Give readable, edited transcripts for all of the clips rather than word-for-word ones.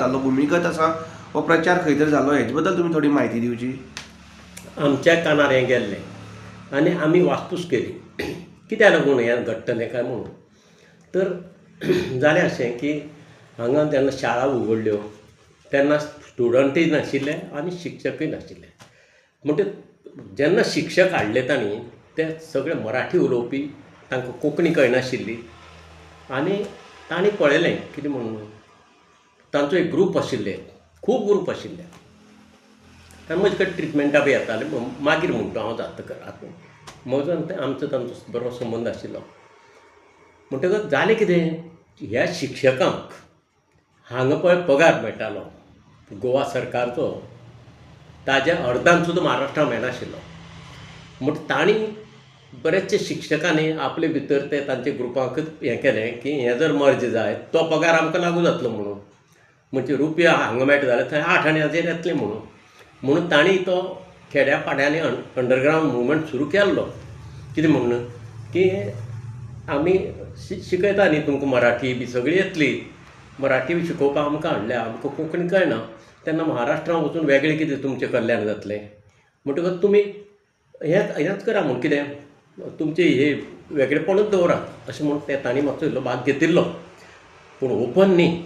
जाल्लो भुमिगत आसा हो प्रचार खंय तरी जालो हेजे बद्दल तुमी थोडी म्हायती दिवची. आमच्या कानार हें गेल्लें आनी आमी वासपूस केली कित्याक लागून हें घडटलें काय म्हणून. तर जालें अशें की हांगा जेन्ना शाळा उगडल्यो तेन्ना स्टुडंटूय नाशिल्ले आनी शिक्षकूय नाशिल्ले. म्हणटकीर जेन्ना शिक्षक हाडले तांणी ते सगळे मराठी उलोवपी, तांकां कोंकणी कळनाशिल्ली आनी तांणी पळयलें कितें म्हणून तांचो एक ग्रूप आशिल्ले, खूब ग्रूप आशिल्ले आनी म्हजे कडेन ट्रिटमेंटा बी येताले मागीर म्हणटा हांव जातकर म्हजो आमचो तांचो बरो संबंद आशिल्लो. म्हणटकच जालें कितें ह्या शिक्षकांक हांगा पळय पगार मेळटालो गोवा सरकारचो ताज्या अर्दान सुद्दां महाराष्ट्राक मेळनाशिल्लो. म्हणटा तांणी बरेचशे शिक्षकांनी आपले भितर ते तांचे ग्रुपांकच हें केलें की हें जर मर्ज जाय तो पगार आमकां लागू जातलो म्हणून. म्हणजे रुपया हांगा मेळटा जाल्यार थंय 8 आणे येतले म्हणून तांणी तो खेड्या पाड्यांनी अंडरग्रावंड मुवमेंट सुरू केल्लो. कितें म्हणून की आमी शिकयता न्ही तुमकां मराठी बी सगळी येतली, मराठी शिकोवपाक आमकां हाडल्या, आमकां कोंकणी कळना तेन्ना महाराष्ट्रांत वचून वेगळें कितें तुमचें कल्याण जातलें. म्हणटकच तुमी हेंच करा म्हूण कितें तुमचें हे वेगळेपणूच दवरात अशें म्हणून ते तांणी मातसो इल्लो भाग घेतिल्लो पूण ओपन न्ही.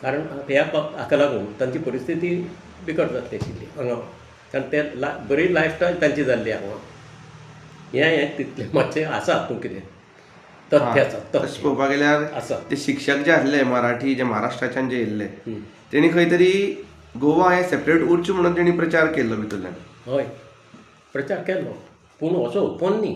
कारण ह्या हाका लागून तांची परिस्थिती बिकट जातली आशिल्ली हांगा, कारण ते बरी लायफस्टायल तांची जाल्ली हांगा. हें तितलें मातशें आसा तूं कितें तथ्य आसा तशें पळोवपाक गेल्यार आसा. ते शिक्षक जे आसले मराठी जे महाराष्ट्राच्यान जे येयल्ले तेणी खंय तरी गोवा हें सेपरेट उरचें म्हणून तेणी प्रचार केल्लो भितरल्यान. हय प्रचार केल्लो पूण असो ओपन न्ही.